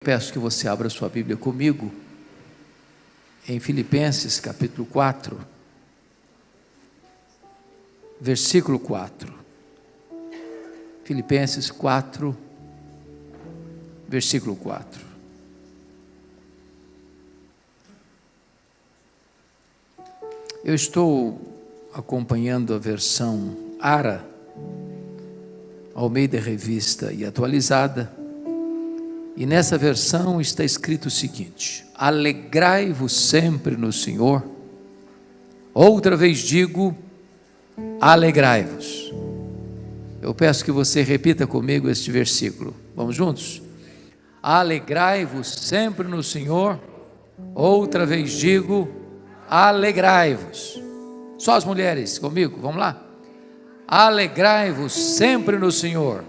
Peço que você abra sua Bíblia comigo em Filipenses capítulo 4, versículo 4. Filipenses 4, versículo 4. Eu estou acompanhando a versão ARA, Almeida Revista e Atualizada. E nessa versão está escrito o seguinte: alegrai-vos sempre no Senhor. Outra vez digo, alegrai-vos. Eu peço que você repita comigo este versículo. Vamos juntos? Alegrai-vos sempre no Senhor. Outra vez digo, alegrai-vos. Só as mulheres comigo, vamos lá? Alegrai-vos sempre no Senhor.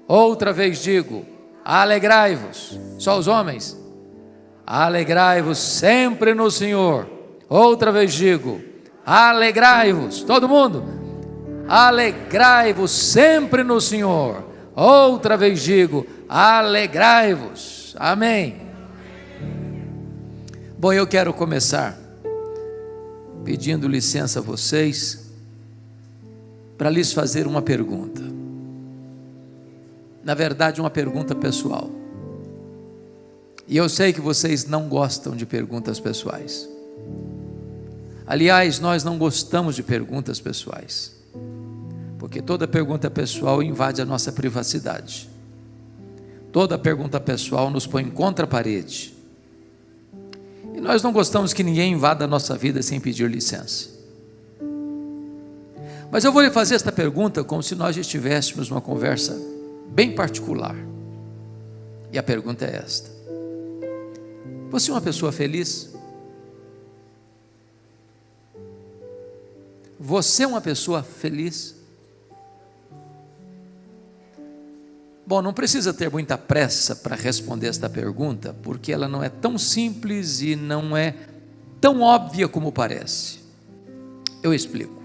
Outra vez digo, alegrai-vos. Só os homens? Alegrai-vos sempre no Senhor. Outra vez digo, alegrai-vos. Todo mundo? Alegrai-vos sempre no Senhor. Outra vez digo, alegrai-vos. Amém. Bom, eu quero começar pedindo licença a vocês para lhes fazer uma pergunta. Na verdade, uma pergunta pessoal. E eu sei que vocês não gostam de perguntas pessoais. Aliás, nós não gostamos de perguntas pessoais, porque toda pergunta pessoal invade a nossa privacidade. Toda pergunta pessoal nos põe contra a parede. E nós não gostamos que ninguém invada a nossa vida sem pedir licença. Mas eu vou lhe fazer esta pergunta como se nós estivéssemos numa conversa bem particular. E a pergunta é esta: você é uma pessoa feliz? Você é uma pessoa feliz? Bom, não precisa ter muita pressa para responder esta pergunta, porque ela não é tão simples e não é tão óbvia como parece. Eu explico.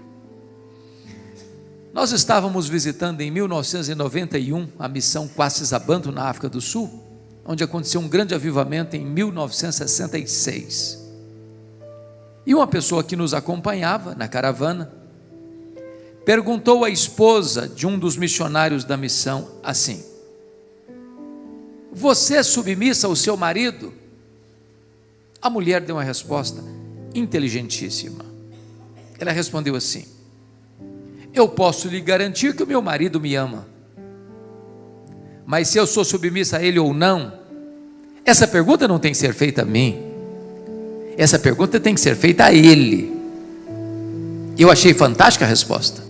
Nós estávamos visitando em 1991 a missão Quassisabanto, na África do Sul, onde aconteceu um grande avivamento em 1966. E uma pessoa que nos acompanhava na caravana perguntou à esposa de um dos missionários da missão assim: você é submissa ao seu marido? A mulher deu uma resposta inteligentíssima. Ela respondeu assim: eu posso lhe garantir que o meu marido me ama, mas se eu sou submissa a ele ou não, essa pergunta não tem que ser feita a mim, essa pergunta tem que ser feita a ele. Eu achei fantástica a resposta.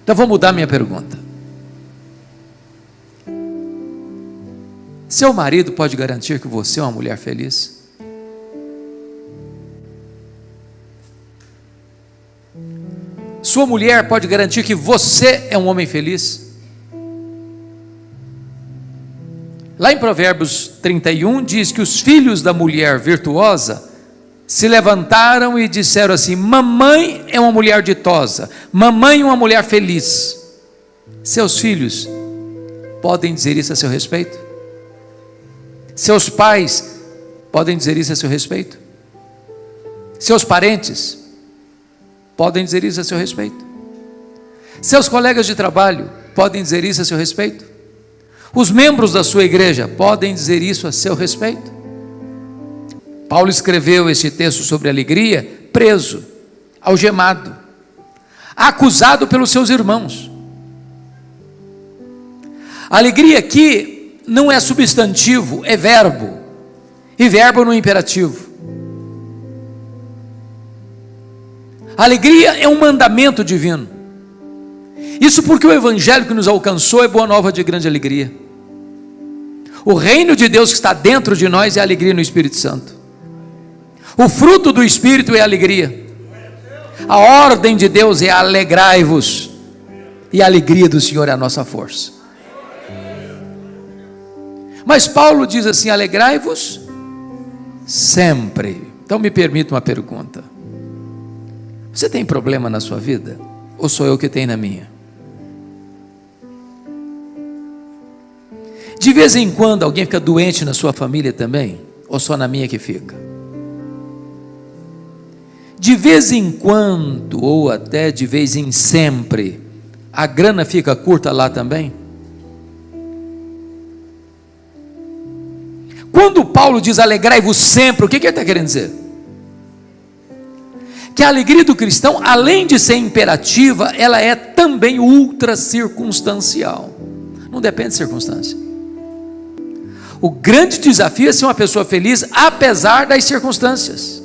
Então vou mudar minha pergunta. Seu marido pode garantir que você é uma mulher feliz? Sua mulher pode garantir que você é um homem feliz? Lá em Provérbios 31 diz que os filhos da mulher virtuosa se levantaram e disseram assim: mamãe é uma mulher ditosa, mamãe é uma mulher feliz. Seus filhos podem dizer isso a seu respeito? Seus pais podem dizer isso a seu respeito? Seus parentes podem dizer isso a seu respeito? Seus colegas de trabalho podem dizer isso a seu respeito? Os membros da sua igreja podem dizer isso a seu respeito? Paulo escreveu esse texto sobre alegria, preso, algemado, acusado pelos seus irmãos. Alegria aqui não é substantivo, é verbo, e verbo no imperativo. Alegria é um mandamento divino. Isso porque o evangelho que nos alcançou é boa nova de grande alegria. O reino de Deus que está dentro de nós é a alegria no Espírito Santo. O fruto do Espírito é a alegria. A ordem de Deus é alegrai-vos. E a alegria do Senhor é a nossa força. Mas Paulo diz assim: alegrai-vos sempre. Então me permita uma pergunta: você tem problema na sua vida? Ou sou eu que tenho na minha? De vez em quando alguém fica doente na sua família também? Ou só na minha que fica? De vez em quando, ou até de vez em sempre, a grana fica curta lá também? Quando Paulo diz alegrai-vos sempre, o que ele está querendo dizer? Que a alegria do cristão, além de ser imperativa, ela é também ultra circunstancial. Não depende de circunstância. O grande desafio é ser uma pessoa feliz apesar das circunstâncias.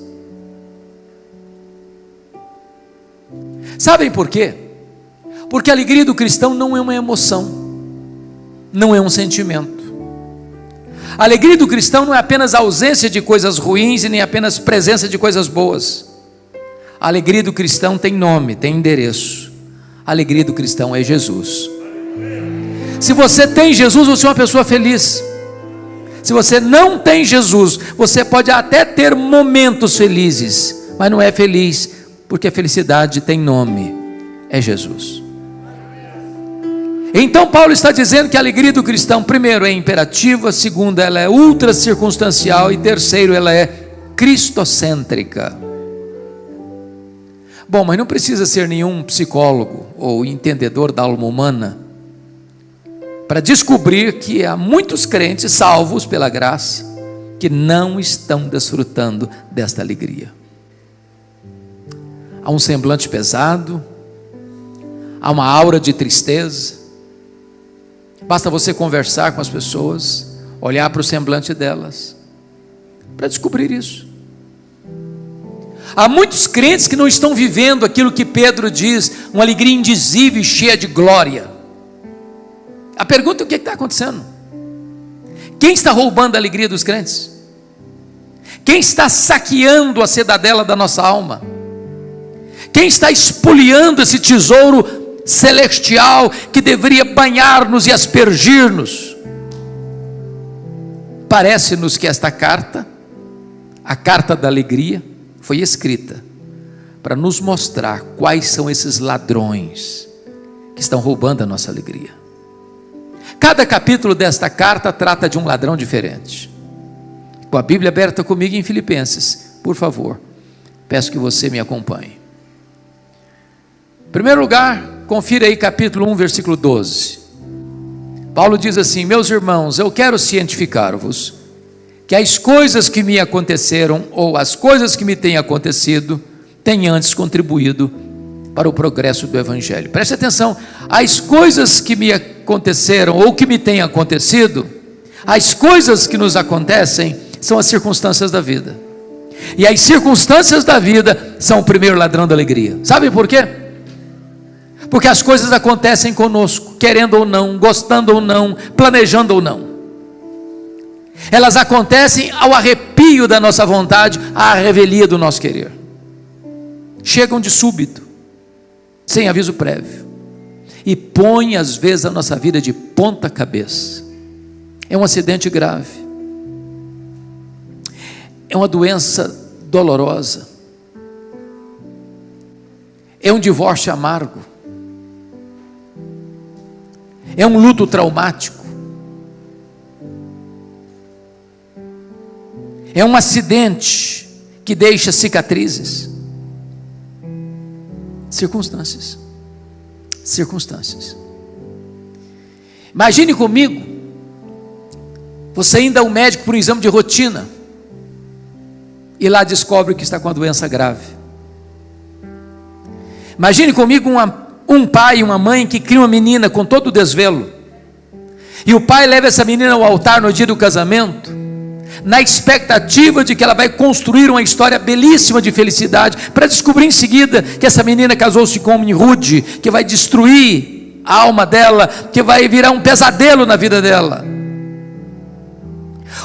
Sabem por quê? Porque a alegria do cristão não é uma emoção, não é um sentimento. A alegria do cristão não é apenas ausência de coisas ruins e nem apenas presença de coisas boas. A alegria do cristão tem nome, tem endereço. A alegria do cristão é Jesus. Se você tem Jesus, você é uma pessoa feliz. Se você não tem Jesus, você pode até ter momentos felizes, mas não é feliz, porque a felicidade tem nome, é Jesus. Então Paulo está dizendo que a alegria do cristão, primeiro, é imperativa, segundo, ela é ultra circunstancial, e terceiro, ela é cristocêntrica. Bom, mas não precisa ser nenhum psicólogo ou entendedor da alma humana para descobrir que há muitos crentes salvos pela graça que não estão desfrutando desta alegria. Há um semblante pesado, há uma aura de tristeza. Basta você conversar com as pessoas, olhar para o semblante delas, para descobrir isso. Há muitos crentes que não estão vivendo aquilo que Pedro diz, uma alegria indizível e cheia de glória. A pergunta é: o que está acontecendo? Quem está roubando a alegria dos crentes? Quem está saqueando a cidadela da nossa alma? Quem está espoliando esse tesouro celestial que deveria banhar-nos e aspergir-nos? Parece-nos que esta carta, a carta da alegria, foi escrita para nos mostrar quais são esses ladrões que estão roubando a nossa alegria. Cada capítulo desta carta trata de um ladrão diferente. Com a Bíblia aberta comigo em Filipenses, por favor, peço que você me acompanhe. Em primeiro lugar, confira aí capítulo 1, versículo 12. Paulo diz assim: meus irmãos, eu quero cientificar-vos que as coisas que me aconteceram, ou as coisas que me têm acontecido, têm antes contribuído para o progresso do Evangelho. Preste atenção, as coisas que me aconteceram, ou que me têm acontecido, as coisas que nos acontecem, são as circunstâncias da vida. E as circunstâncias da vida são o primeiro ladrão da alegria. Sabe por quê? Porque as coisas acontecem conosco, querendo ou não, gostando ou não, planejando ou não. Elas acontecem ao arrepio da nossa vontade, à revelia do nosso querer. Chegam de súbito, sem aviso prévio, e põem às vezes a nossa vida de ponta cabeça. É um acidente grave, é uma doença dolorosa, é um divórcio amargo, é um luto traumático, é um acidente que deixa cicatrizes. Circunstâncias. Imagine comigo, você ainda é um médico por um exame de rotina, e lá descobre que está com uma doença grave. Imagine comigo um pai e uma mãe que criam uma menina com todo o desvelo, e o pai leva essa menina ao altar no dia do casamento, na expectativa de que ela vai construir uma história belíssima de felicidade, para descobrir em seguida que essa menina casou-se com um homem rude, que vai destruir a alma dela, que vai virar um pesadelo na vida dela.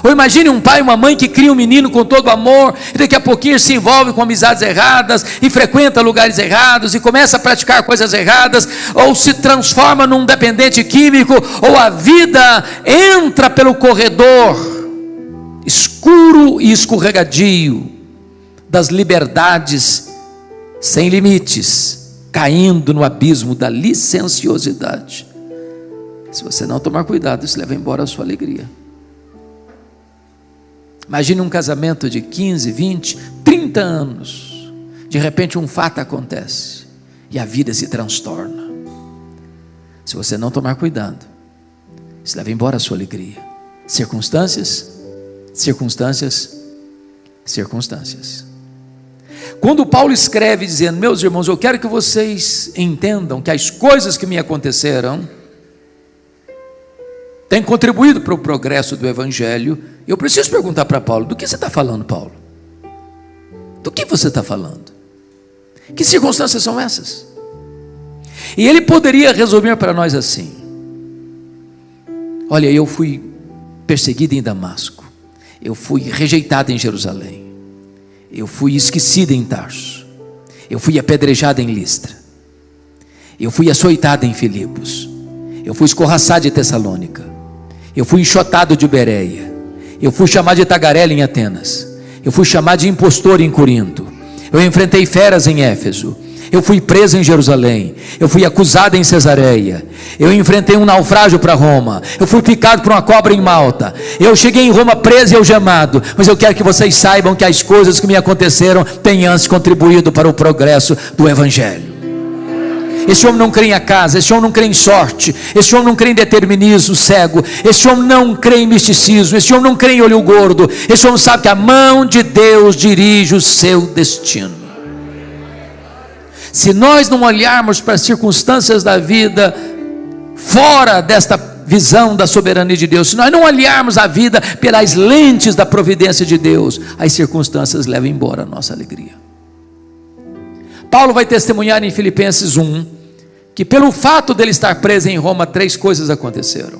Ou imagine um pai e uma mãe que cria um menino com todo amor, e daqui a pouquinho se envolve com amizades erradas, e frequenta lugares errados, e começa a praticar coisas erradas, ou se transforma num dependente químico, ou a vida entra pelo corredor escuro e escorregadio das liberdades sem limites, caindo no abismo da licenciosidade. Se você não tomar cuidado, isso leva embora a sua alegria. Imagine um casamento de 15, 20, 30 anos. De repente um fato acontece e a vida se transtorna. Se você não tomar cuidado, isso leva embora a sua alegria. Circunstâncias. Quando Paulo escreve dizendo: meus irmãos, eu quero que vocês entendam que as coisas que me aconteceram têm contribuído para o progresso do Evangelho, eu preciso perguntar para Paulo: do que você está falando, Paulo? Do que você está falando? Que circunstâncias são essas? E ele poderia resolver para nós assim: olha, eu fui perseguido em Damasco, eu fui rejeitado em Jerusalém, eu fui esquecido em Tarso, eu fui apedrejado em Listra, eu fui açoitado em Filipos, eu fui escorraçado em Tessalônica, eu fui enxotado de Bereia, eu fui chamado de tagarela em Atenas, eu fui chamado de impostor em Corinto, eu enfrentei feras em Éfeso, eu fui preso em Jerusalém, eu fui acusado em Cesareia, eu enfrentei um naufrágio para Roma, eu fui picado por uma cobra em Malta, eu cheguei em Roma preso e algemado. Mas eu quero que vocês saibam que as coisas que me aconteceram têm antes contribuído para o progresso do Evangelho. Esse homem não crê em acaso, esse homem não crê em sorte, esse homem não crê em determinismo cego, esse homem não crê em misticismo, esse homem não crê em olho gordo, esse homem sabe que a mão de Deus dirige o seu destino. Se nós não olharmos para as circunstâncias da vida fora desta visão da soberania de Deus, se nós não olharmos a vida pelas lentes da providência de Deus, as circunstâncias levam embora a nossa alegria. Paulo vai testemunhar em Filipenses 1, que pelo fato dele estar preso em Roma, 3 coisas aconteceram.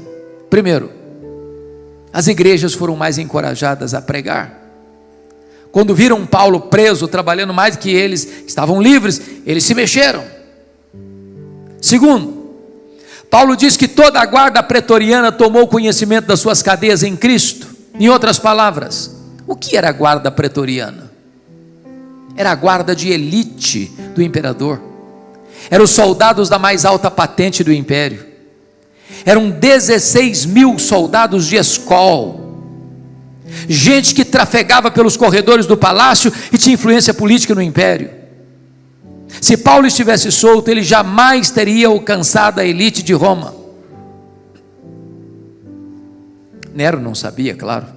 Primeiro, as igrejas foram mais encorajadas a pregar. Quando viram Paulo preso, trabalhando mais que eles, estavam livres, eles se mexeram. Segundo, Paulo diz que toda a guarda pretoriana tomou conhecimento das suas cadeias em Cristo. Em outras palavras, o que era a guarda pretoriana? Era a guarda de elite do imperador. Eram os soldados da mais alta patente do império. Eram 16 mil soldados de escol. Gente que trafegava pelos corredores do palácio e tinha influência política no império. Se Paulo estivesse solto, ele jamais teria alcançado a elite de Roma. Nero não sabia, claro,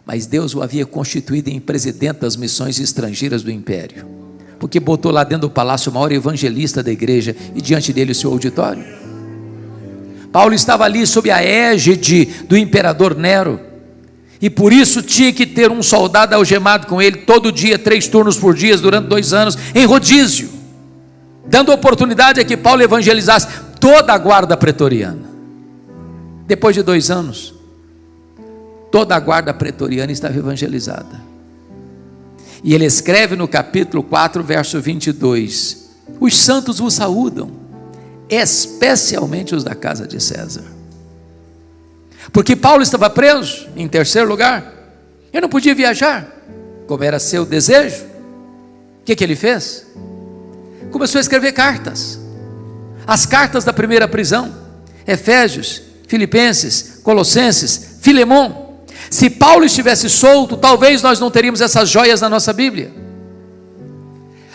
mas Deus o havia constituído em presidente das missões estrangeiras do império, porque botou lá dentro do palácio o maior evangelista da igreja e diante dele o seu auditório. Paulo estava ali sob a égide do imperador Nero, e por isso tinha que ter um soldado algemado com ele todo dia, 3 turnos por dia, durante 2 anos, em rodízio, dando oportunidade a que Paulo evangelizasse toda a guarda pretoriana. Depois de 2 anos, toda a guarda pretoriana estava evangelizada, e ele escreve no capítulo 4, verso 22, os santos vos saúdam, especialmente os da casa de César. Porque Paulo estava preso, em terceiro lugar, ele não podia viajar, como era seu desejo. O que ele fez? Começou a escrever cartas, as cartas da primeira prisão, Efésios, Filipenses, Colossenses, Filemon. Se Paulo estivesse solto, talvez nós não teríamos essas joias na nossa Bíblia.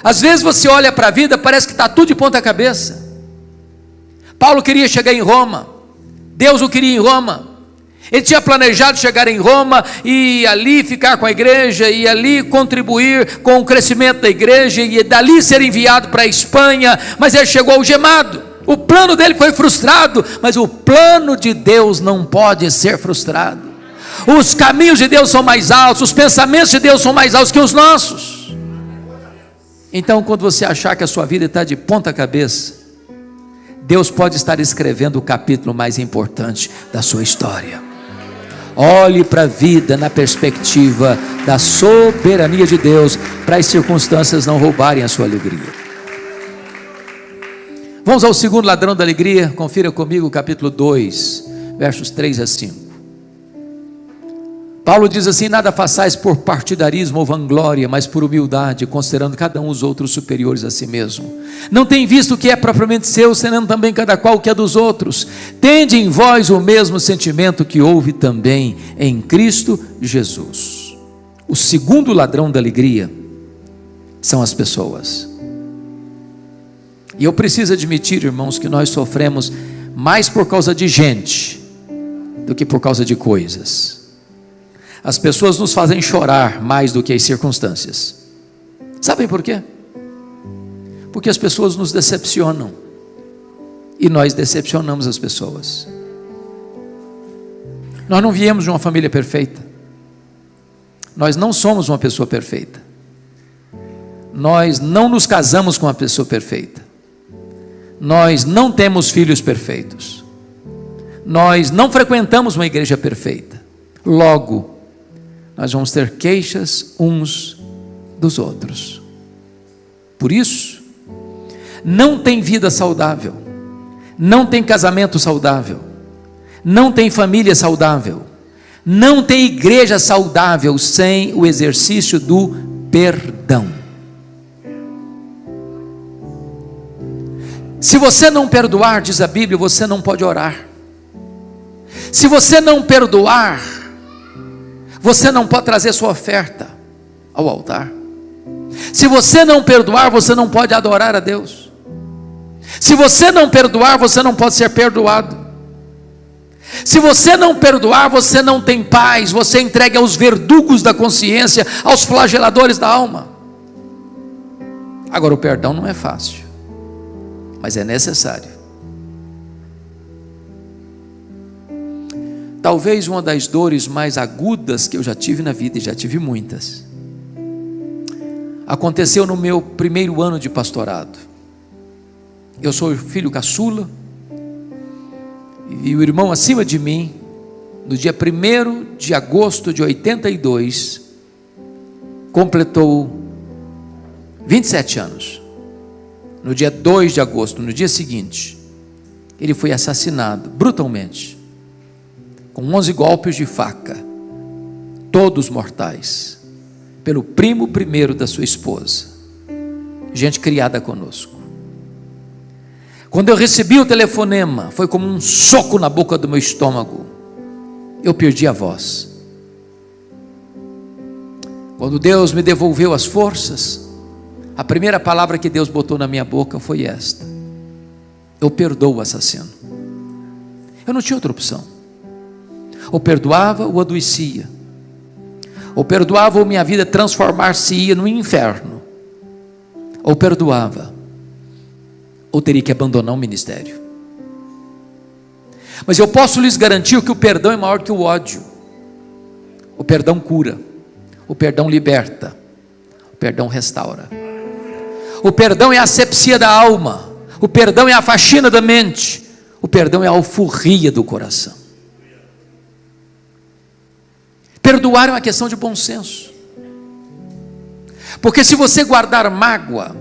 Às vezes você olha para a vida, parece que está tudo de ponta cabeça. Paulo queria chegar em Roma, Deus o queria em Roma. Ele tinha planejado chegar em Roma e ali ficar com a igreja, e ali contribuir com o crescimento da igreja, e dali ser enviado para a Espanha, mas ele chegou algemado. O plano dele foi frustrado, mas o plano de Deus não pode ser frustrado. Os caminhos de Deus são mais altos, os pensamentos de Deus são mais altos que os nossos. Então, quando você achar que a sua vida está de ponta cabeça, Deus pode estar escrevendo o capítulo mais importante da sua história. Olhe para a vida na perspectiva da soberania de Deus, para as circunstâncias não roubarem a sua alegria. Vamos ao segundo ladrão da alegria. Confira comigo o capítulo 2, versos 3 a 5. Paulo diz assim: nada façais por partidarismo ou vanglória, mas por humildade, considerando cada um os outros superiores a si mesmo. Não tem visto o que é propriamente seu, senão também cada qual o que é dos outros. Tende em vós o mesmo sentimento que houve também em Cristo Jesus. O segundo ladrão da alegria são as pessoas. E eu preciso admitir, irmãos, que nós sofremos mais por causa de gente do que por causa de coisas. As pessoas nos fazem chorar mais do que as circunstâncias. Sabem por quê? Porque as pessoas nos decepcionam e nós decepcionamos as pessoas. Nós não viemos de uma família perfeita. Nós não somos uma pessoa perfeita. Nós não nos casamos com uma pessoa perfeita. Nós não temos filhos perfeitos. Nós não frequentamos uma igreja perfeita. Logo, nós vamos ter queixas uns dos outros. Por isso, não tem vida saudável, não tem casamento saudável, não tem família saudável, não tem igreja saudável sem o exercício do perdão. Se você não perdoar, diz a Bíblia, você não pode orar. Se você não perdoar, você não pode trazer sua oferta ao altar. Se você não perdoar, você não pode adorar a Deus. Se você não perdoar, você não pode ser perdoado. Se você não perdoar, você não tem paz, você é entregue aos verdugos da consciência, aos flageladores da alma. Agora, o perdão não é fácil, mas é necessário. Talvez uma das dores mais agudas que eu já tive na vida, e já tive muitas, aconteceu no meu primeiro ano de pastorado. Eu sou filho caçula, e o irmão acima de mim, no dia 1º de agosto de 82, completou 27 anos. No dia 2 de agosto, no dia seguinte, ele foi assassinado brutalmente, com 11 golpes de faca, todos mortais, pelo primo primeiro da sua esposa, gente criada conosco. Quando eu recebi o telefonema, foi como um soco na boca do meu estômago. Eu perdi a voz. Quando Deus me devolveu as forças, a primeira palavra que Deus botou na minha boca foi esta: eu perdoo o assassino. Eu não tinha outra opção. Ou perdoava ou adoecia. Ou perdoava ou minha vida transformar-se-ia no inferno. Ou perdoava ou teria que abandonar o ministério. Mas eu posso lhes garantir que o perdão é maior que o ódio. O perdão cura, o perdão liberta, o perdão restaura. O perdão é a asepsia da alma, o perdão é a faxina da mente, o perdão é a alforria do coração. Perdoar é uma questão de bom senso, porque se você guardar mágoa,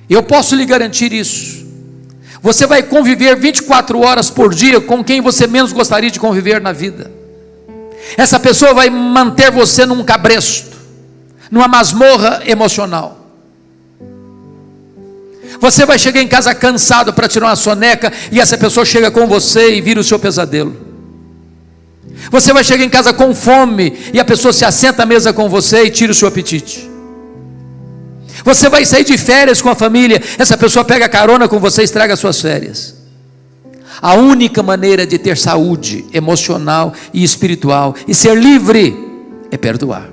eu posso lhe garantir isso, você vai conviver 24 horas por dia com quem você menos gostaria de conviver na vida. Essa pessoa vai manter você num cabresto, numa masmorra emocional. Você vai chegar em casa cansado para tirar uma soneca, e essa pessoa chega com você e vira o seu pesadelo. Você vai chegar em casa com fome, e a pessoa se assenta à mesa com você e tira o seu apetite. Você vai sair de férias com a família, essa pessoa pega carona com você e estraga as suas férias. A única maneira de ter saúde emocional e espiritual e ser livre é perdoar.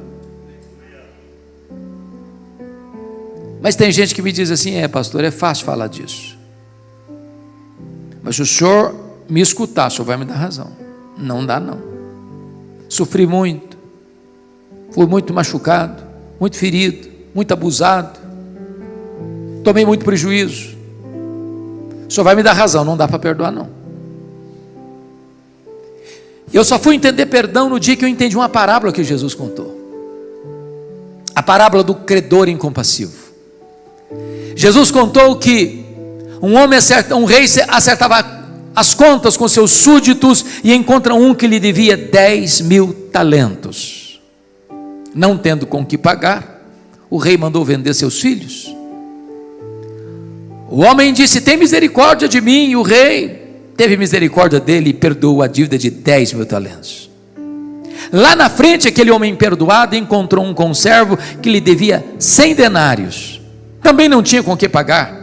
Mas tem gente que me diz assim: pastor, é fácil falar disso, mas se o senhor me escutar, o senhor vai me dar razão. Não dá não. Sofri muito, fui muito machucado, muito ferido, muito abusado, tomei muito prejuízo. O senhor vai me dar razão, não dá para perdoar não. Eu só fui entender perdão no dia que eu entendi uma parábola que Jesus contou, a parábola do credor incompassivo. Jesus contou que um rei acertava as contas com seus súditos e encontra um que lhe devia 10.000 talentos. Não tendo com que pagar, o rei mandou vender seus filhos. O homem disse: tem misericórdia de mim. E o rei teve misericórdia dele e perdoou a dívida de 10.000 talentos. Lá na frente, aquele homem perdoado encontrou um conservo que lhe devia 100 denários. Também não tinha com que pagar.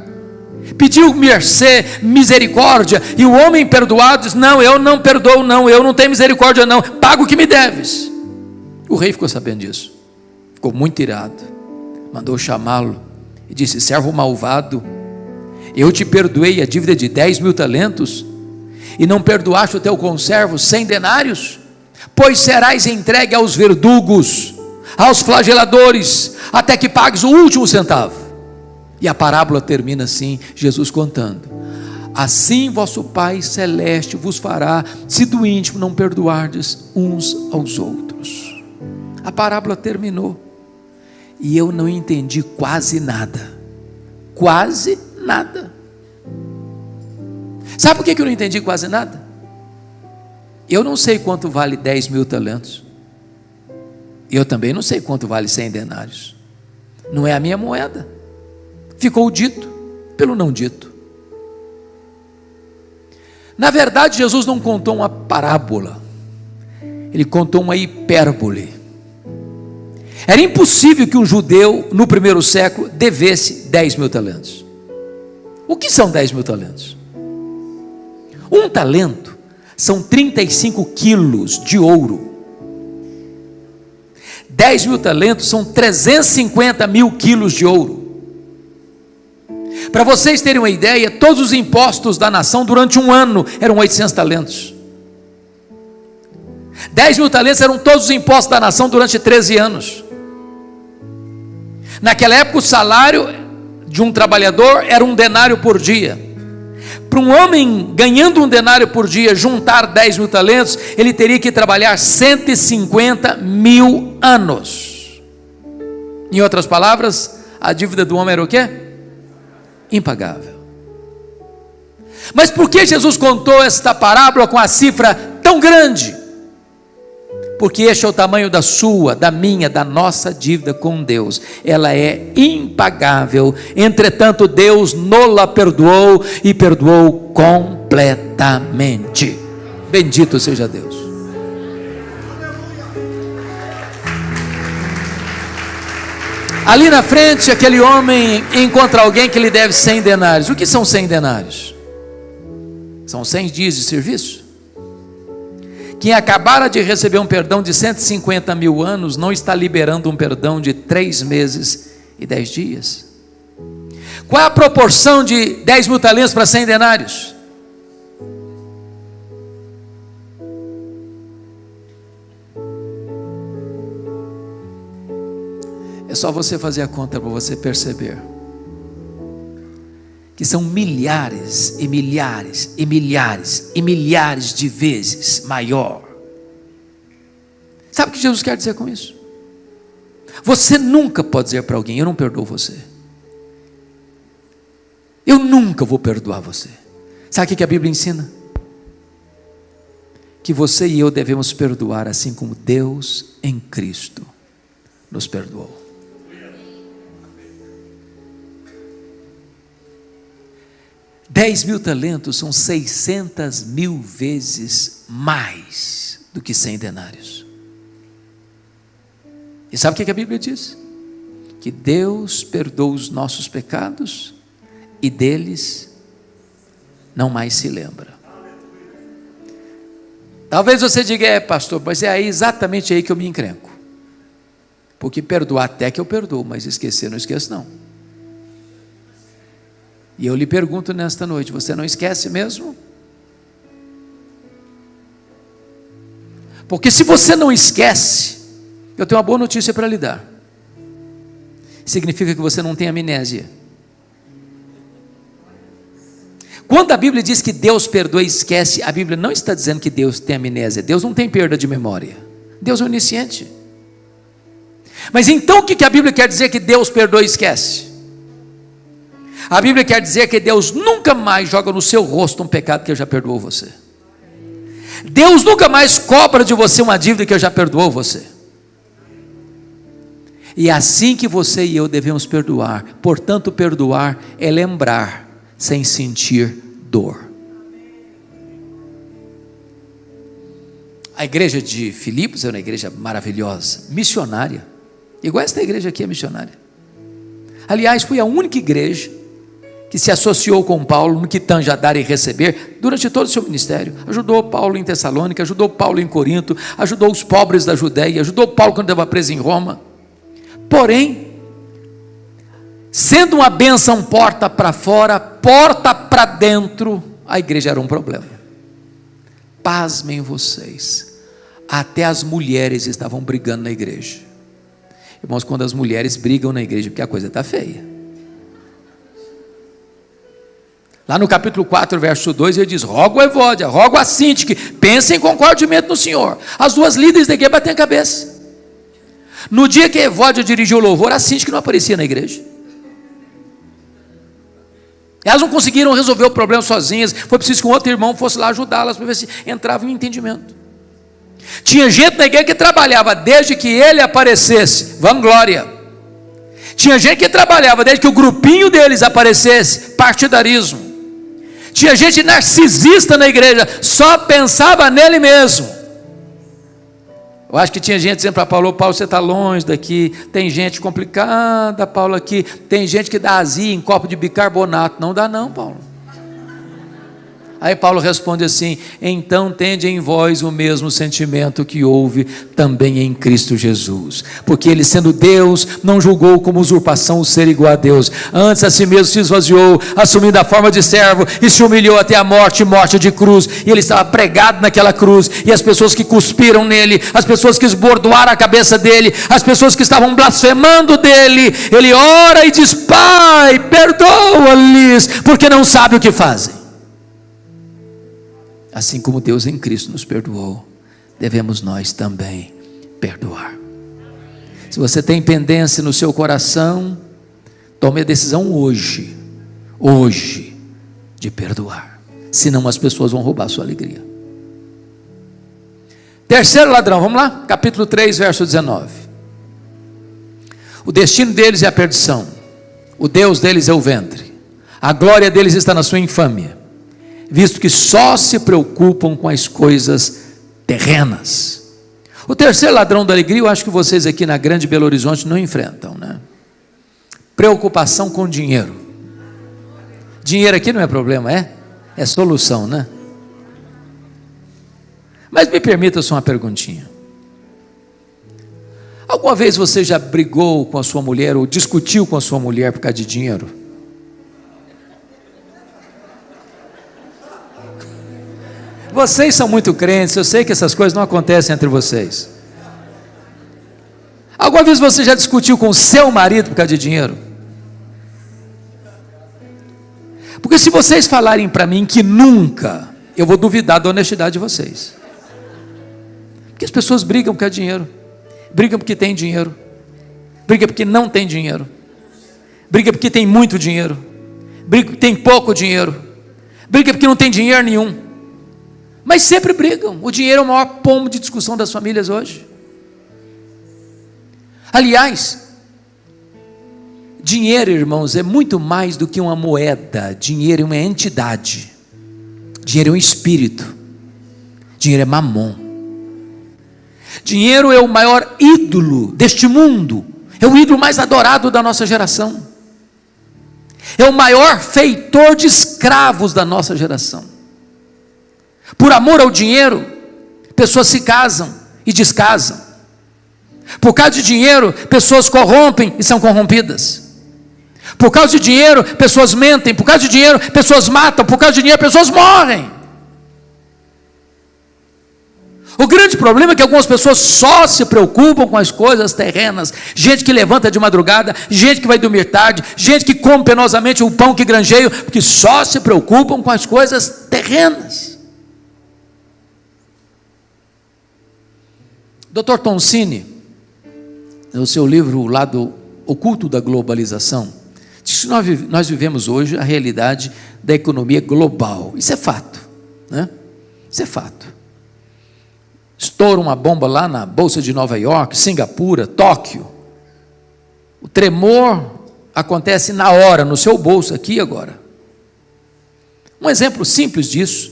Pediu mercê, misericórdia, e o homem perdoado disse: não, eu não perdoo, não, eu não tenho misericórdia, não, paga o que me deves. O rei ficou sabendo disso, ficou muito irado, mandou chamá-lo e disse: servo malvado, eu te perdoei a dívida de 10.000 talentos e não perdoaste o teu conservo 100 denários? Pois serás entregue aos verdugos, aos flageladores, até que pagues o último centavo. E a parábola termina assim, Jesus contando: assim vosso Pai Celeste vos fará, se do íntimo não perdoardes uns aos outros. A parábola terminou, e eu não entendi quase nada, Sabe por que eu não entendi quase nada? Eu não sei quanto vale 10.000 talentos, e eu também não sei quanto vale 100 denários, não é a minha moeda. Ficou o dito pelo não dito. Na verdade, Jesus não contou uma parábola, ele contou uma hipérbole. Era impossível que um judeu no primeiro século devesse 10.000 talentos. O que são 10.000 talentos? Um talento são 35 quilos de ouro. 10.000 talentos são 350.000 quilos de ouro. Para vocês terem uma ideia, todos os impostos da nação durante um ano eram 800 talentos. 10.000 talentos eram todos os impostos da nação durante 13 anos. Naquela época o salário de um trabalhador era 1 denário por dia. Para um homem ganhando 1 denário por dia juntar 10.000 talentos, ele teria que trabalhar 150.000 anos. Em outras palavras, a dívida do homem era o quê? Impagável. Mas por que Jesus contou esta parábola com a cifra tão grande? Porque este é o tamanho da sua, da minha, da nossa dívida com Deus. Ela é impagável. Entretanto, Deus nola perdoou e perdoou completamente. Bendito seja Deus. Ali na frente, aquele homem encontra alguém que lhe deve 100 denários. O que são 100 denários? São 100 dias de serviço. Quem acabara de receber um perdão de 150.000 anos, não está liberando um perdão de 3 meses e 10 dias. Qual é a proporção de 10.000 talentos para 100 denários? É só você fazer a conta para você perceber que são milhares e milhares e milhares e milhares de vezes maior. Sabe o que Jesus quer dizer com isso? Você nunca pode dizer para alguém: eu não perdoo você, eu nunca vou perdoar você. Sabe o que a Bíblia ensina? Que você e eu devemos perdoar assim como Deus em Cristo nos perdoou. 10.000 talentos são 600.000 vezes mais do que 100 denários. E sabe o que a Bíblia diz? Que Deus perdoa os nossos pecados e deles não mais se lembra. Talvez você diga: pastor, mas é aí, exatamente aí que eu me encrenco. Porque perdoar até que eu perdoo, mas esquecer não esqueço não. E eu lhe pergunto nesta noite: você não esquece mesmo? Porque se você não esquece, eu tenho uma boa notícia para lhe dar. Significa que você não tem amnésia. Quando a Bíblia diz que Deus perdoa e esquece, a Bíblia não está dizendo que Deus tem amnésia. Deus não tem perda de memória. Deus é onisciente. Mas então o que a Bíblia quer dizer que Deus perdoa e esquece? A Bíblia quer dizer que Deus nunca mais joga no seu rosto um pecado que já perdoou você. Deus nunca mais cobra de você uma dívida que já perdoou você. E é assim que você e eu devemos perdoar. Portanto, perdoar é lembrar sem sentir dor. A igreja de Filipos é uma igreja maravilhosa, missionária, igual esta igreja aqui é missionária. Aliás, foi a única igreja que se associou com Paulo no que tange a dar e receber durante todo o seu ministério. Ajudou Paulo em Tessalônica, ajudou Paulo em Corinto, ajudou os pobres da Judéia, ajudou Paulo quando estava preso em Roma. Porém, sendo uma bênção porta para fora, porta para dentro, a igreja era um problema. Pasmem vocês, até as mulheres estavam brigando na igreja. Irmãos, quando as mulheres brigam na igreja, porque a coisa está feia. Lá no capítulo 4, verso 2, ele diz: rogo a Evódia, rogo a Sintique, pensem com cordialmente no Senhor. As duas líderes da igreja batem a cabeça. No dia que a Evódia dirigiu o louvor, a Sintique não aparecia na igreja. Elas não conseguiram resolver o problema sozinhas. Foi preciso que um outro irmão fosse lá ajudá-las para ver se entrava em entendimento. Tinha gente na igreja que trabalhava desde que ele aparecesse, vanglória. Tinha gente que trabalhava desde que o grupinho deles aparecesse, partidarismo. Tinha gente narcisista na igreja, só pensava nele mesmo. Eu acho que tinha gente dizendo para Paulo: Paulo, você está longe daqui. Tem gente complicada, Paulo, aqui. Tem gente que dá azia em copo de bicarbonato. Não dá não, Paulo. Aí Paulo responde assim: então tende em vós o mesmo sentimento que houve também em Cristo Jesus, porque ele, sendo Deus, não julgou como usurpação o ser igual a Deus, antes a si mesmo se esvaziou, assumindo a forma de servo, e se humilhou até a morte, morte de cruz. E ele estava pregado naquela cruz, e as pessoas que cuspiram nele, as pessoas que esbordoaram a cabeça dele, as pessoas que estavam blasfemando dele, ele ora e diz: Pai, perdoa-lhes, porque não sabem o que fazem. Assim como Deus em Cristo nos perdoou, devemos nós também perdoar. Se você tem pendência no seu coração, tome a decisão hoje, de perdoar. Senão as pessoas vão roubar a sua alegria. Terceiro ladrão, vamos lá? Capítulo 3, verso 19. O destino deles é a perdição, o Deus deles é o ventre, a glória deles está na sua infâmia, visto que só se preocupam com as coisas terrenas. O terceiro ladrão da alegria, eu acho que vocês aqui na Grande Belo Horizonte não enfrentam, né? Preocupação com dinheiro. Dinheiro aqui não é problema, é solução, né? Mas me permita só uma perguntinha. Alguma vez você já brigou com a sua mulher ou discutiu com a sua mulher por causa de dinheiro? Vocês são muito crentes, eu sei que essas coisas não acontecem entre vocês. Alguma vez você já discutiu com o seu marido por causa de dinheiro? Porque se vocês falarem para mim que nunca, eu vou duvidar da honestidade de vocês. Porque as pessoas brigam por causa de dinheiro, brigam porque tem dinheiro, brigam porque não tem dinheiro, brigam porque tem muito dinheiro, brigam porque tem pouco dinheiro, brigam porque não tem dinheiro nenhum. Mas sempre brigam. O dinheiro é o maior pomo de discussão das famílias hoje. Aliás, dinheiro, irmãos, é muito mais do que uma moeda. Dinheiro é uma entidade. Dinheiro é um espírito. Dinheiro é mamon. Dinheiro é o maior ídolo deste mundo. É o ídolo mais adorado da nossa geração. É o maior feitor de escravos da nossa geração. Por amor ao dinheiro, pessoas se casam e descasam. Por causa de dinheiro, pessoas corrompem e são corrompidas. Por causa de dinheiro, pessoas mentem. Por causa de dinheiro, pessoas matam. Por causa de dinheiro, pessoas morrem. O grande problema é que algumas pessoas só se preocupam com as coisas terrenas. Gente que levanta de madrugada, gente que vai dormir tarde, gente que come penosamente o pão que granjeia, porque só se preocupam com as coisas terrenas. Dr. Toncini, no seu livro O Lado Oculto da Globalização, diz Diz que nós vivemos hoje a realidade da economia global. Isso é fato, né? Isso é fato. Estoura uma bomba lá na Bolsa de Nova York, Singapura, Tóquio. O tremor acontece na hora, no seu bolso, aqui e agora. Um exemplo simples disso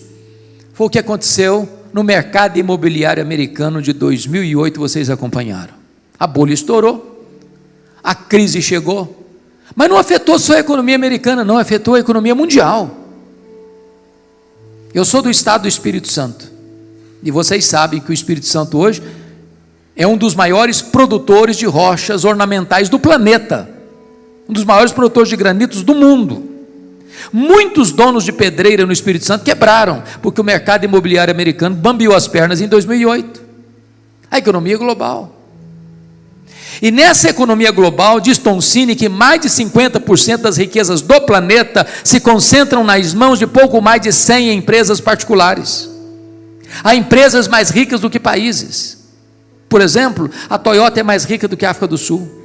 foi o que aconteceu no mercado imobiliário americano de 2008, vocês acompanharam. A bolha estourou, a crise chegou, mas não afetou só a economia americana, não, afetou a economia mundial. Eu sou do estado do Espírito Santo, e vocês sabem que o Espírito Santo hoje é um dos maiores produtores de rochas ornamentais do planeta, um dos maiores produtores de granitos do mundo. Muitos donos de pedreira no Espírito Santo quebraram, porque o mercado imobiliário americano bambeou as pernas em 2008. A economia global. E nessa economia global, diz Tom Cine que mais de 50% das riquezas do planeta se concentram nas mãos de pouco mais de 100 empresas particulares. Há empresas mais ricas do que países. Por exemplo, a Toyota é mais rica do que a África do Sul.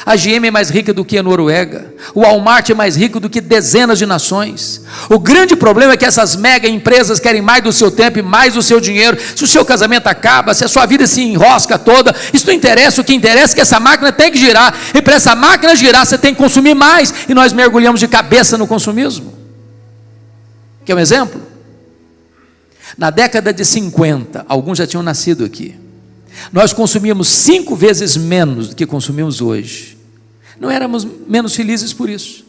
A GM é mais rica do que a Noruega. O Walmart é mais rico do que dezenas de nações. O grande problema é que essas mega empresas querem mais do seu tempo e mais do seu dinheiro. Se o seu casamento acaba, se a sua vida se enrosca toda, isso não interessa. O que interessa é que essa máquina tem que girar. E para essa máquina girar, você tem que consumir mais. E nós mergulhamos de cabeça no consumismo. Quer um exemplo? Na década de 50, alguns já tinham nascido aqui. Nós consumíamos 5 vezes menos do que consumimos hoje. Não éramos menos felizes por isso.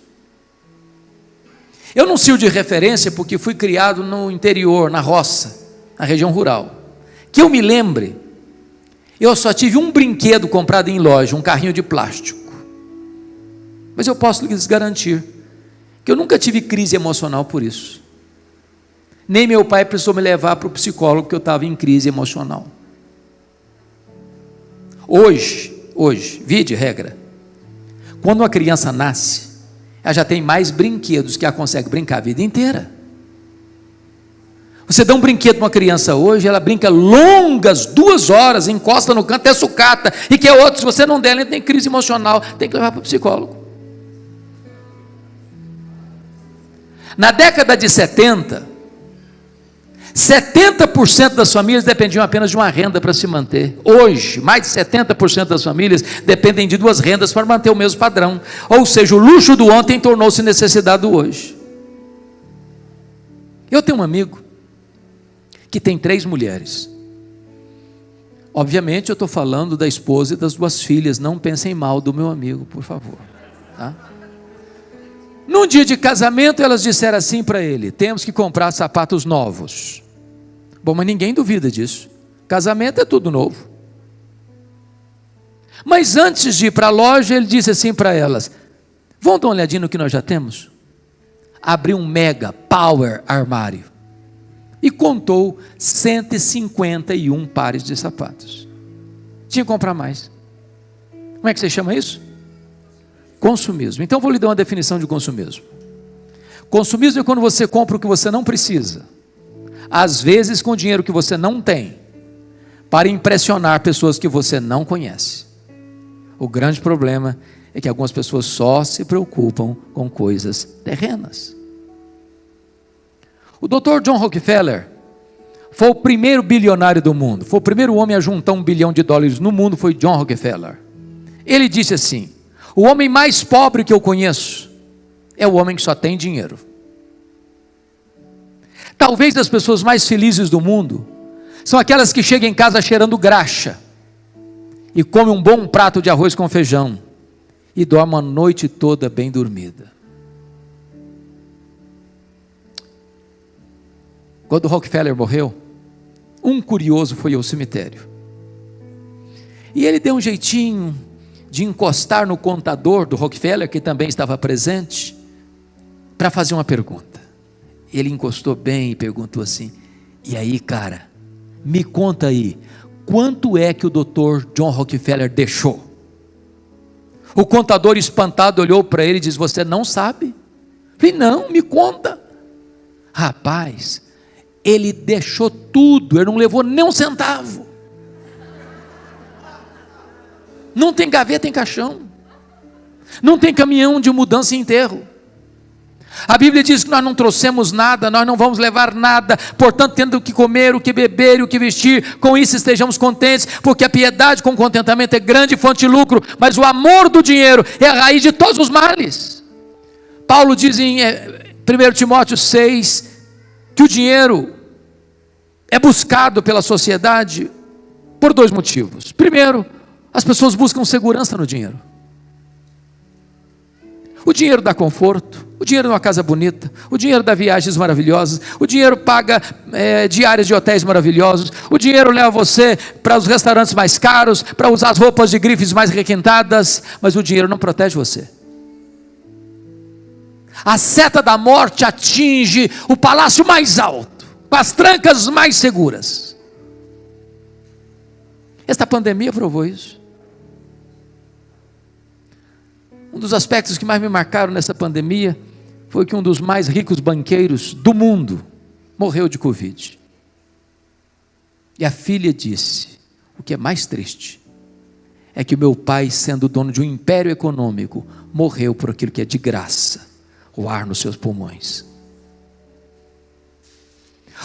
Eu não sirvo de referência porque fui criado no interior, na roça, na região rural. Que eu me lembre, eu só tive um brinquedo comprado em loja, um carrinho de plástico. Mas eu posso lhes garantir que eu nunca tive crise emocional por isso. Nem meu pai precisou me levar para o psicólogo porque eu estava em crise emocional. Hoje, via de regra, quando uma criança nasce, ela já tem mais brinquedos que ela consegue brincar a vida inteira. Você dá um brinquedo para uma criança hoje, ela brinca longas 2 horas, encosta no canto, até sucata, e quer outro. Se você não der, ela tem crise emocional, tem que levar para o psicólogo. Na década de 70% das famílias dependiam apenas de uma renda para se manter. Hoje, mais de 70% das famílias dependem de 2 rendas para manter o mesmo padrão. Ou seja, o luxo do ontem tornou-se necessidade do hoje. Eu tenho um amigo que tem 3 mulheres. Obviamente eu estou falando da esposa e das 2 filhas. Não pensem mal do meu amigo, por favor. Tá? Num dia de casamento, elas disseram assim para ele: temos que comprar sapatos novos. Bom, mas ninguém duvida disso. Casamento é tudo novo. Mas antes de ir para a loja, ele disse assim para elas: vamos dar uma olhadinha no que nós já temos? Abriu um mega power armário e contou 151 pares de sapatos. Tinha que comprar mais. Como é que você chama isso? Consumismo. Então vou lhe dar uma definição de consumismo. Consumismo é quando você compra o que você não precisa, às vezes com dinheiro que você não tem, para impressionar pessoas que você não conhece. O grande problema é que algumas pessoas só se preocupam com coisas terrenas. O Dr. John Rockefeller foi o primeiro bilionário do mundo, foi o primeiro homem a juntar $1 bilhão no mundo, foi John Rockefeller. Ele disse assim: o homem mais pobre que eu conheço é o homem que só tem dinheiro. Talvez as pessoas mais felizes do mundo são aquelas que chegam em casa cheirando graxa e comem um bom prato de arroz com feijão e dormem a noite toda bem dormida. Quando Rockefeller morreu, um curioso foi ao cemitério e ele deu um jeitinho de encostar no contador do Rockefeller, que também estava presente, para fazer uma pergunta. Ele encostou bem e perguntou assim: e aí, cara, me conta aí, quanto é que o Dr. John Rockefeller deixou? O contador espantado olhou para ele e disse: você não sabe? Falei: não, me conta. Rapaz, ele deixou tudo, ele não levou nem um centavo. Não tem gaveta em caixão. Não tem caminhão de mudança e enterro. A Bíblia diz que nós não trouxemos nada, nós não vamos levar nada, portanto, tendo o que comer, o que beber e o que vestir, com isso estejamos contentes, porque a piedade com contentamento é grande fonte de lucro, mas o amor do dinheiro é a raiz de todos os males. Paulo diz em 1 Timóteo 6, que o dinheiro é buscado pela sociedade por dois motivos. Primeiro, as pessoas buscam segurança no dinheiro. O dinheiro dá conforto, o dinheiro numa casa bonita, o dinheiro dá viagens maravilhosas, o dinheiro paga diárias de hotéis maravilhosos, o dinheiro leva você para os restaurantes mais caros, para usar as roupas de grifes mais requintadas, mas o dinheiro não protege você. A seta da morte atinge o palácio mais alto, com as trancas mais seguras. Esta pandemia provou isso. Um dos aspectos que mais me marcaram nessa pandemia foi que um dos mais ricos banqueiros do mundo morreu de Covid. E a filha disse: o que é mais triste é que o meu pai, sendo dono de um império econômico, morreu por aquilo que é de graça, o ar nos seus pulmões.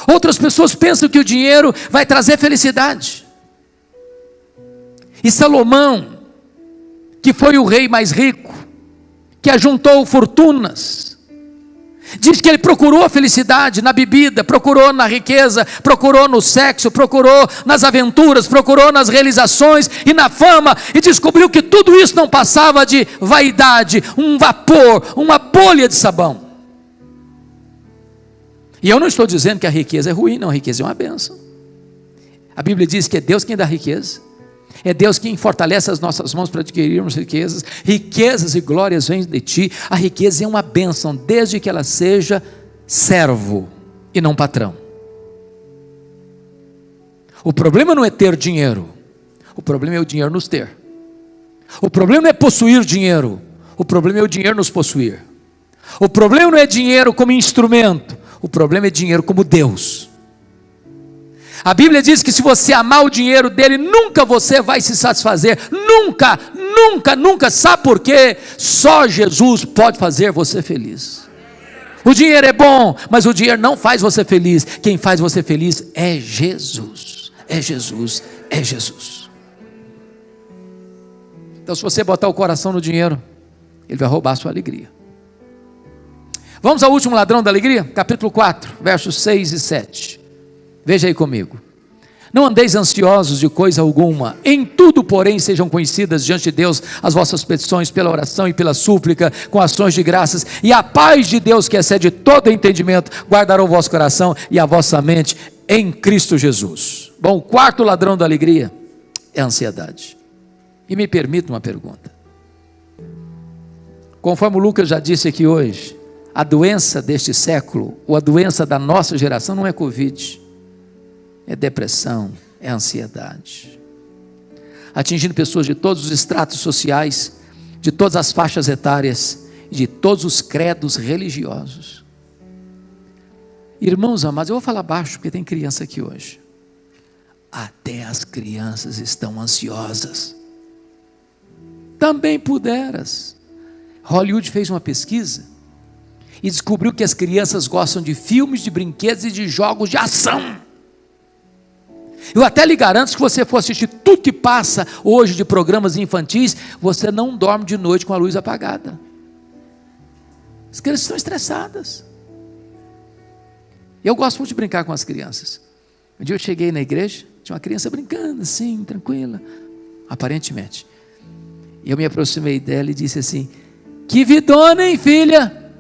Outras pessoas pensam que o dinheiro vai trazer felicidade. E Salomão, que foi o rei mais rico, que ajuntou fortunas, diz que ele procurou a felicidade na bebida, procurou na riqueza, procurou no sexo, procurou nas aventuras, procurou nas realizações e na fama, e descobriu que tudo isso não passava de vaidade, um vapor, uma bolha de sabão. E eu não estou dizendo que a riqueza é ruim, não, a riqueza é uma bênção. A Bíblia diz que é Deus quem dá riqueza. É Deus quem fortalece as nossas mãos para adquirirmos riquezas. Riquezas e glórias vêm de ti. A riqueza é uma bênção, desde que ela seja servo e não patrão. O problema não é ter dinheiro, o problema é o dinheiro nos ter. O problema não é possuir dinheiro, o problema é o dinheiro nos possuir. O problema não é dinheiro como instrumento, o problema é dinheiro como Deus. A Bíblia diz que se você amar o dinheiro dele, nunca você vai se satisfazer, nunca, nunca, nunca. Sabe por quê? Só Jesus pode fazer você feliz. O dinheiro é bom, mas o dinheiro não faz você feliz. Quem faz você feliz é Jesus, é Jesus, é Jesus. Então, se você botar o coração no dinheiro, ele vai roubar a sua alegria. Vamos ao último ladrão da alegria? Capítulo 4, versos 6 e 7. Veja aí comigo. Não andeis ansiosos de coisa alguma, em tudo, porém, sejam conhecidas diante de Deus as vossas petições pela oração e pela súplica, com ações de graças, e a paz de Deus, que excede todo entendimento, guardará o vosso coração e a vossa mente em Cristo Jesus. Bom, o quarto ladrão da alegria é a ansiedade. E me permita uma pergunta. Conforme o Lucas já disse aqui hoje, a doença deste século, ou a doença da nossa geração, não é Covid, é depressão, é ansiedade, atingindo pessoas de todos os estratos sociais, de todas as faixas etárias, de todos os credos religiosos. Irmãos amados, eu vou falar baixo porque tem criança aqui hoje. Até as crianças estão ansiosas. Também puderas. Hollywood fez uma pesquisa e descobriu que as crianças gostam de filmes, de brinquedos e de jogos de ação. Eu até lhe garanto que se você for assistir tudo que passa hoje de programas infantis, você não dorme de noite com a luz apagada. As crianças estão estressadas. E eu gosto muito de brincar com as crianças. Um dia eu cheguei na igreja, tinha uma criança brincando assim, tranquila, aparentemente. E eu me aproximei dela e disse assim: que vidona, hein, filha?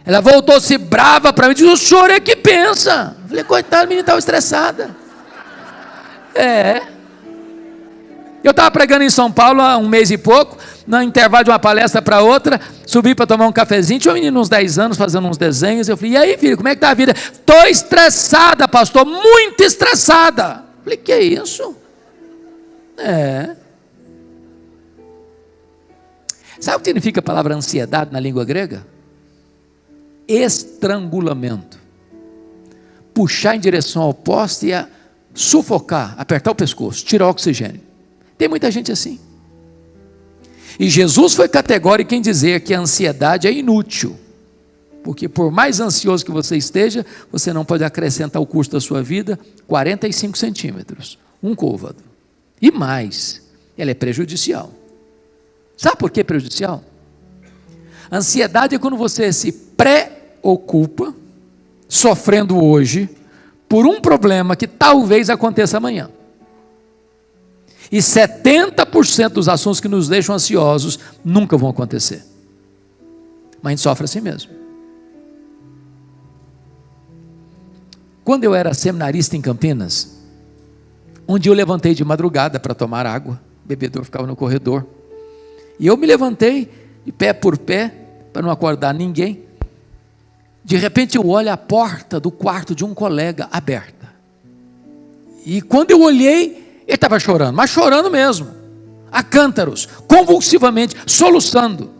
Ela voltou-se brava para mim e disse: o senhor é que pensa. Eu falei: coitada, a menina estava estressada. Eu estava pregando em São Paulo há um mês e pouco, no intervalo de uma palestra para outra, subi para tomar um cafezinho, tinha um menino uns 10 anos fazendo uns desenhos, eu falei: e aí, filho, como é que está a vida? Estou estressada, pastor, muito estressada. Eu falei: que é isso? Sabe o que significa a palavra ansiedade na língua grega? Estrangulamento, puxar em direção ao poste e sufocar, apertar o pescoço, tirar o oxigênio. Tem muita gente assim. E Jesus foi categórico em dizer que a ansiedade é inútil, porque por mais ansioso que você esteja, você não pode acrescentar ao curso da sua vida 45 centímetros, um côvado. E mais, ela é prejudicial. Sabe por que prejudicial? A ansiedade é quando você se preocupa, sofrendo hoje, por um problema que talvez aconteça amanhã. E 70% dos assuntos que nos deixam ansiosos nunca vão acontecer. Mas a gente sofre assim mesmo. Quando eu era seminarista em Campinas, um dia eu levantei de madrugada para tomar água, o bebedor ficava no corredor, e eu me levantei, de pé por pé, para não acordar ninguém. De repente eu olho a porta do quarto de um colega aberta, e quando eu olhei, ele estava chorando, mas chorando mesmo, a cântaros, convulsivamente, soluçando.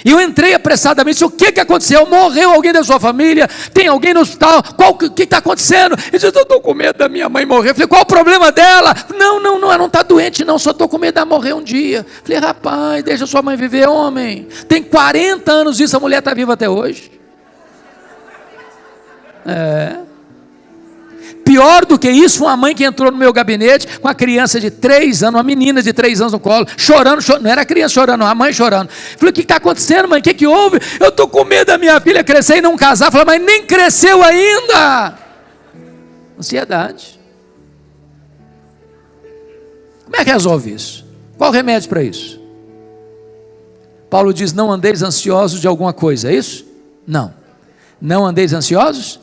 E eu entrei apressadamente, o que aconteceu? Morreu alguém da sua família? Tem alguém no hospital? O que está acontecendo? Ele disse, eu estou com medo da minha mãe morrer. Eu falei, qual o problema dela? Não, ela não está doente não, só estou com medo dela morrer um dia. Eu falei, rapaz, deixa sua mãe viver, homem. Tem 40 anos isso, a mulher está viva até hoje. Pior do que isso, uma mãe que entrou no meu gabinete com a criança de 3 anos, uma menina de 3 anos no colo, chorando, não era a criança chorando, a mãe chorando. Falei, o que está acontecendo, mãe? O que houve? Eu estou com medo da minha filha crescer e não casar. Falei, mas nem cresceu ainda. Ansiedade. Como é que resolve isso? Qual o remédio para isso? Paulo diz, não andeis ansiosos de alguma coisa, é isso? Não andeis ansiosos?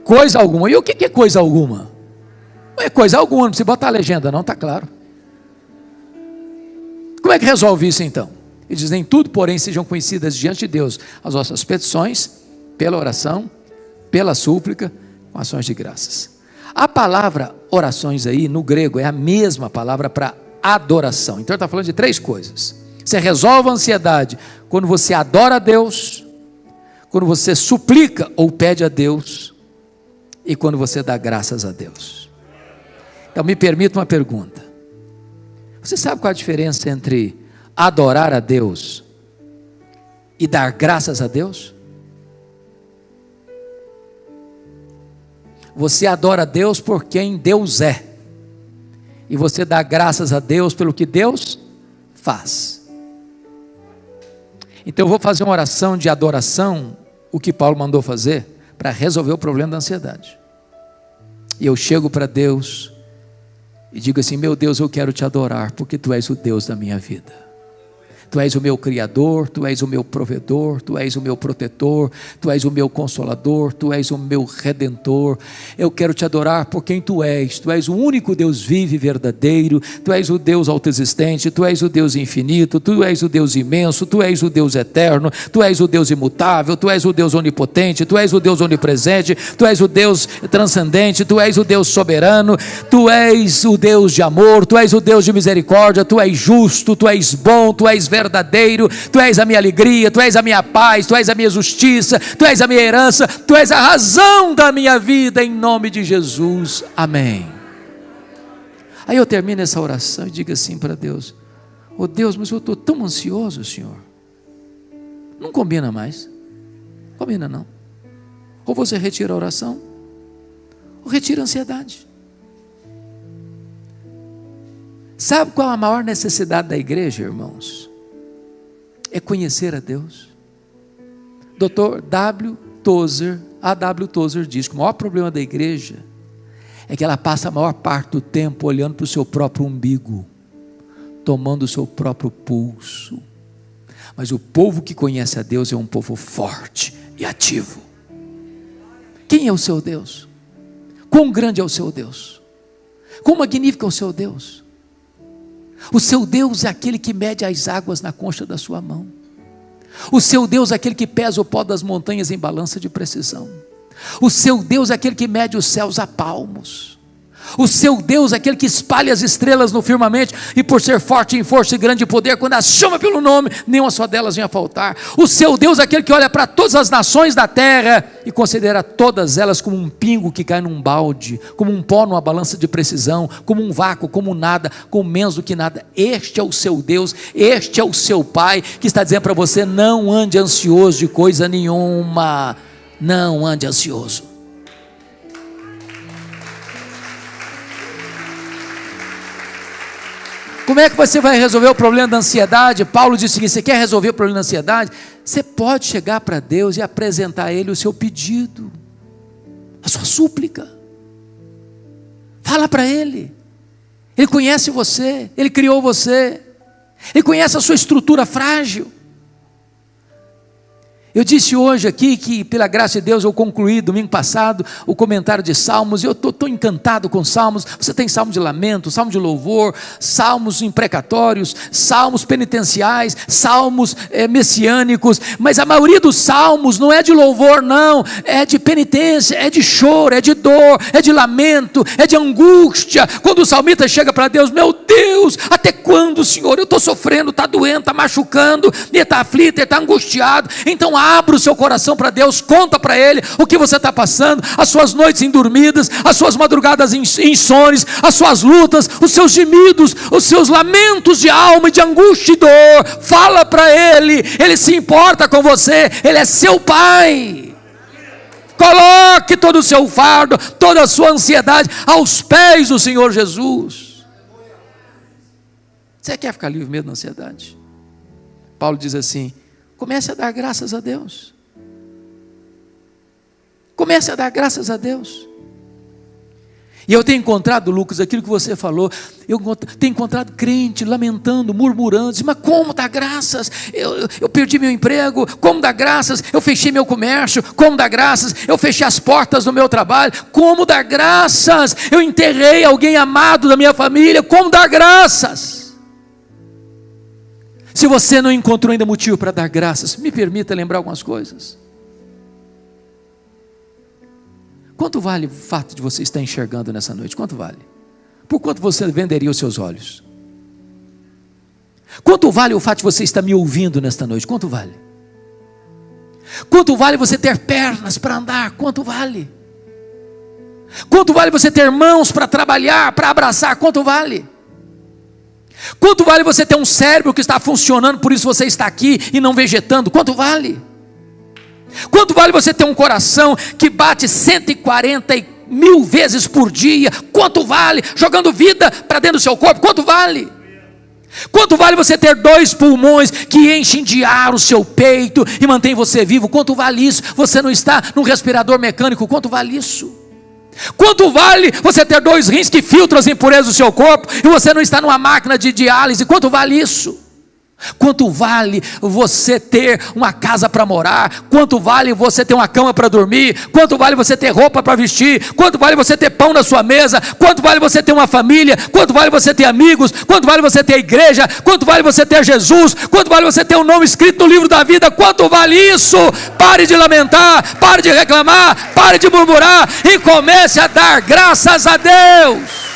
Coisa alguma. E o que é coisa alguma? Não é coisa alguma, não precisa botar a legenda não, está claro. Como é que resolve isso então? Ele diz, em tudo, porém, sejam conhecidas diante de Deus as vossas petições, pela oração, pela súplica, com ações de graças. A palavra orações aí, no grego, é a mesma palavra para adoração. Então ele está falando de 3 coisas. Você resolve a ansiedade quando você adora a Deus, quando você suplica ou pede a Deus, e quando você dá graças a Deus. Então me permita uma pergunta. Você sabe qual a diferença entre adorar a Deus e dar graças a Deus? Você adora a Deus por quem Deus é, e você dá graças a Deus pelo que Deus faz. Então eu vou fazer uma oração de adoração, o que Paulo mandou fazer, para resolver o problema da ansiedade. E eu chego para Deus e digo assim, meu Deus, eu quero te adorar, porque Tu és o Deus da minha vida. Tu és o meu Criador, Tu és o meu provedor, Tu és o meu protetor, Tu és o meu consolador, Tu és o meu redentor. Eu quero te adorar por quem Tu és o único Deus vivo e verdadeiro, Tu és o Deus autoexistente, Tu és o Deus infinito, Tu és o Deus imenso, Tu és o Deus eterno, Tu és o Deus imutável, Tu és o Deus onipotente, Tu és o Deus onipresente, Tu és o Deus transcendente, Tu és o Deus soberano, Tu és o Deus de amor, Tu és o Deus de misericórdia, Tu és justo, Tu és bom, Tu és verdadeiro, Tu és a minha alegria, Tu és a minha paz, Tu és a minha justiça, Tu és a minha herança, Tu és a razão da minha vida, em nome de Jesus, amém. Aí eu termino essa oração e digo assim para Deus, oh Deus, mas eu estou tão ansioso, Senhor, não combina mais, combina não, ou você retira a oração, ou retira a ansiedade. Sabe qual a maior necessidade da igreja, irmãos? É conhecer a Deus. Dr. A.W. Tozer diz que o maior problema da igreja é que ela passa a maior parte do tempo olhando para o seu próprio umbigo, tomando o seu próprio pulso. Mas o povo que conhece a Deus é um povo forte e ativo. Quem é o seu Deus? Quão grande é o seu Deus? Quão magnífico é o seu Deus? O seu Deus é aquele que mede as águas na concha da sua mão. O seu Deus é aquele que pesa o pó das montanhas em balança de precisão. O seu Deus é aquele que mede os céus a palmos. O seu Deus é aquele que espalha as estrelas no firmamento, e por ser forte em força e grande poder, quando as chama pelo nome, nenhuma só delas vem a faltar. O seu Deus é aquele que olha para todas as nações da terra e considera todas elas como um pingo que cai num balde, como um pó numa balança de precisão, como um vácuo, como nada, como menos do que nada. Este é o seu Deus, este é o seu Pai, que está dizendo para você: não ande ansioso de coisa nenhuma, não ande ansioso. Como é que você vai resolver o problema da ansiedade? Paulo diz o seguinte: você quer resolver o problema da ansiedade? Você pode chegar para Deus e apresentar a Ele o seu pedido, a sua súplica. Fala para Ele. Ele conhece você, Ele criou você, Ele conhece a sua estrutura frágil. Eu disse hoje aqui que, pela graça de Deus, eu concluí domingo passado o comentário de Salmos, e eu estou encantado com Salmos. Você tem Salmo de lamento, Salmo de louvor, Salmos imprecatórios, Salmos penitenciais, Salmos messiânicos, mas a maioria dos Salmos não é de louvor não, é de penitência, é de choro, é de dor, é de lamento, é de angústia. Quando o salmista chega para Deus: meu Deus, até quando, Senhor? Eu estou sofrendo, está doendo, está machucando, ele está aflito, ele está angustiado. Então abra o seu coração para Deus, conta para Ele o que você está passando, as suas noites indormidas, as suas madrugadas insones, as suas lutas, os seus gemidos, os seus lamentos de alma e de angústia e dor. Fala para Ele, Ele se importa com você, Ele é seu Pai. Coloque todo o seu fardo, toda a sua ansiedade aos pés do Senhor Jesus. Você quer ficar livre mesmo da ansiedade? Paulo diz assim: comece a dar graças a Deus. Comece a dar graças a Deus. E eu tenho encontrado, Lucas, aquilo que você falou, eu tenho encontrado crente lamentando, murmurando, dizendo: mas como dar graças? Eu perdi meu emprego, como dar graças? Eu fechei meu comércio, como dar graças? Eu fechei as portas do meu trabalho, como dar graças? Eu enterrei alguém amado da minha família, como dar graças? Se você não encontrou ainda motivo para dar graças, me permita lembrar algumas coisas. Quanto vale o fato de você estar enxergando nessa noite? Quanto vale? Por quanto você venderia os seus olhos? Quanto vale o fato de você estar me ouvindo nesta noite? Quanto vale? Quanto vale você ter pernas para andar? Quanto vale? Quanto vale você ter mãos para trabalhar, para abraçar? Quanto vale? Quanto vale você ter um cérebro que está funcionando, por isso você está aqui e não vegetando? Quanto vale? Quanto vale você ter um coração que bate 140.000 vezes por dia? Quanto vale? Jogando vida para dentro do seu corpo? Quanto vale? Quanto vale você ter 2 pulmões que enchem de ar o seu peito e mantém você vivo? Quanto vale isso? Você não está num respirador mecânico? Quanto vale isso? Quanto vale você ter 2 rins que filtram as impurezas do seu corpo e você não está numa máquina de diálise? Quanto vale isso? Quanto vale você ter uma casa para morar? Quanto vale você ter uma cama para dormir? Quanto vale você ter roupa para vestir? Quanto vale você ter pão na sua mesa? Quanto vale você ter uma família? Quanto vale você ter amigos? Quanto vale você ter a igreja? Quanto vale você ter Jesus? Quanto vale você ter um nome escrito no livro da vida? Quanto vale isso? Pare de lamentar, pare de reclamar, pare de murmurar e comece a dar graças a Deus.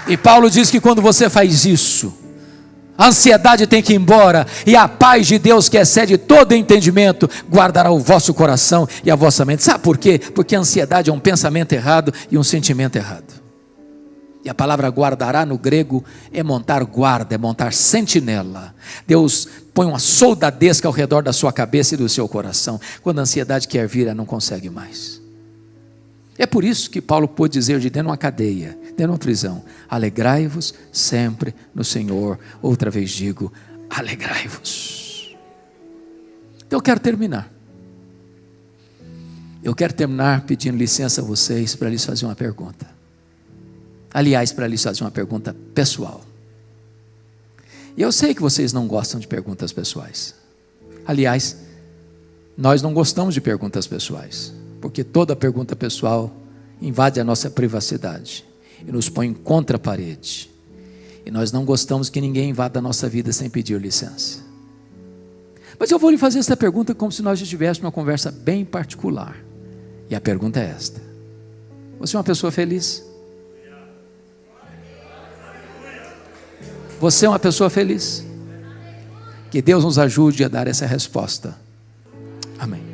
E Paulo diz que quando você faz isso, a ansiedade tem que ir embora, e a paz de Deus, que excede todo entendimento, guardará o vosso coração e a vossa mente. Sabe por quê? Porque a ansiedade é um pensamento errado e um sentimento errado. E a palavra guardará no grego é montar guarda, é montar sentinela. Deus põe uma soldadesca ao redor da sua cabeça e do seu coração. Quando a ansiedade quer vir, ela não consegue mais. É por isso que Paulo pôde dizer de dentro de uma cadeia, dentro de uma prisão: alegrai-vos sempre no Senhor. Outra vez digo, alegrai-vos. Então eu quero terminar. Eu quero terminar pedindo licença a vocês para lhes fazer uma pergunta. Aliás, para lhes fazer uma pergunta pessoal. E eu sei que vocês não gostam de perguntas pessoais. Aliás, nós não gostamos de perguntas pessoais, porque toda pergunta pessoal invade a nossa privacidade e nos põe contra a parede. E nós não gostamos que ninguém invada a nossa vida sem pedir licença. Mas eu vou lhe fazer essa pergunta como se nós estivéssemos numa conversa bem particular. E a pergunta é esta: você é uma pessoa feliz? Você é uma pessoa feliz? Que Deus nos ajude a dar essa resposta. Amém.